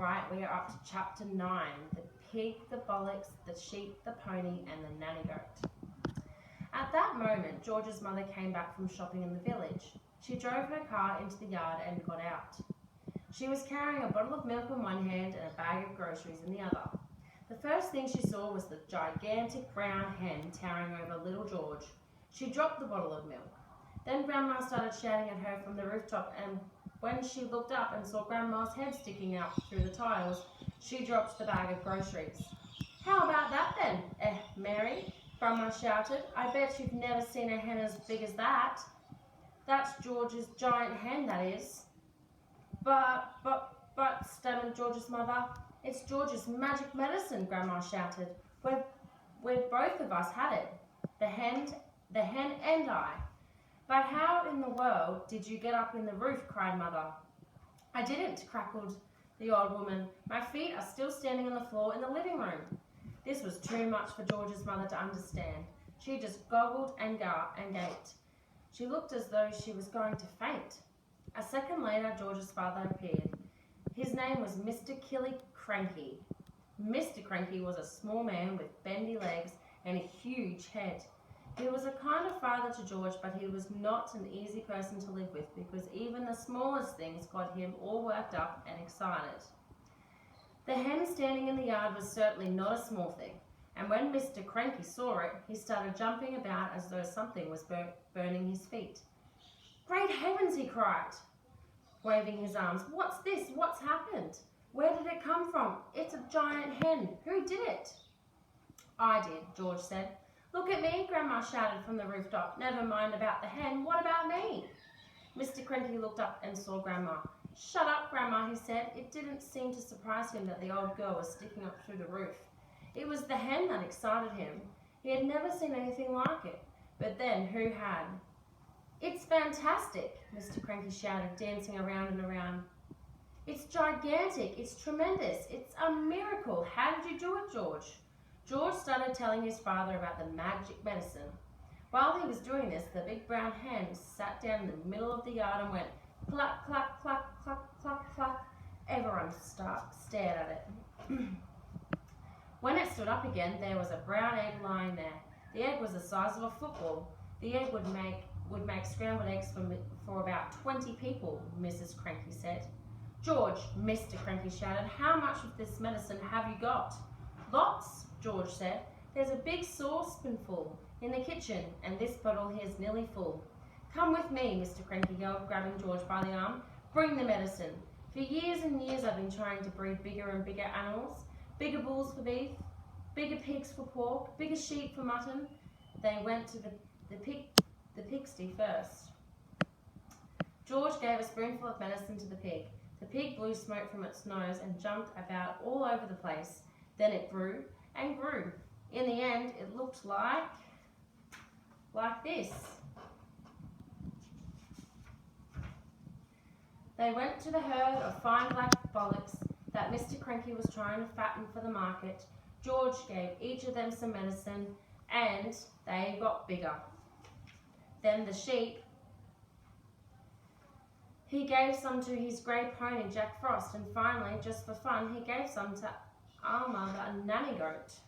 Alright, we are up to chapter 9. The pig, the bollocks, the sheep, the pony and the nanny goat. At that moment, George's mother came back from shopping in the village. She drove her car into the yard and got out. She was carrying a bottle of milk in one hand and a bag of groceries in the other. The first thing she saw was the gigantic brown hen towering over little George. She dropped the bottle of milk. Then Grandma started shouting at her from the rooftop, and when she looked up and saw Grandma's head sticking out through the tiles, she dropped the bag of groceries. "How about that then, Mary?" Grandma shouted. "I bet you've never seen a hen as big as that." "That's George's giant hen, that is." But, stammered George's mother. "It's George's magic medicine," Grandma shouted. We've both of us had it, the hen and I. "But how in the world did you get up in the roof?" cried Mother. "I didn't," crackled the old woman. "My feet are still standing on the floor in the living room." This was too much for George's mother to understand. She just goggled and gaped. She looked as though she was going to faint. A second later, George's father appeared. His name was Mr. Killy Cranky. Mr. Cranky was a small man with bendy legs and a huge head. He was a kind of father to George, but he was not an easy person to live with because even the smallest things got him all worked up and excited. The hen standing in the yard was certainly not a small thing, and when Mr. Cranky saw it, he started jumping about as though something was burning his feet. "Great heavens!" he cried, waving his arms. "What's this? What's happened? Where did it come from? It's a giant hen. Who did it?" "I did," George said. "Look at me," Grandma shouted from the rooftop. "Never mind about the hen. What about me?" Mr. Cranky looked up and saw Grandma. "Shut up, Grandma," he said. It didn't seem to surprise him that the old girl was sticking up through the roof. It was the hen that excited him. He had never seen anything like it. But then, who had? "It's fantastic," Mr. Cranky shouted, dancing around and around. "It's gigantic. It's tremendous. It's a miracle. How did you do it, George?" George started telling his father about the magic medicine. While he was doing this, the big brown hen sat down in the middle of the yard and went cluck, cluck, cluck, cluck, cluck, cluck. Everyone stared at it. When it stood up again, there was a brown egg lying there. The egg was the size of a football. The egg would make scrambled eggs for about 20 people, Mrs. Cranky said. "George," Mr. Cranky shouted, "how much of this medicine have you got?" "Lots," George said. "There's a big saucepanful in the kitchen, and this bottle here's nearly full." "Come with me," Mr. Cranky yelled, grabbing George by the arm. "Bring the medicine. For years and years I've been trying to breed bigger and bigger animals. Bigger bulls for beef, bigger pigs for pork, bigger sheep for mutton." They went to the pigsty first. George gave a spoonful of medicine to the pig. The pig blew smoke from its nose and jumped about all over the place. Then it grew and grew. In the end, it looked like this. They went to the herd of fine black bollocks that Mr. Cranky was trying to fatten for the market. George gave each of them some medicine, and they got bigger. Then the sheep, he gave some to his grey pony, Jack Frost, and finally, just for fun, he gave some to Alma, the nanny goat.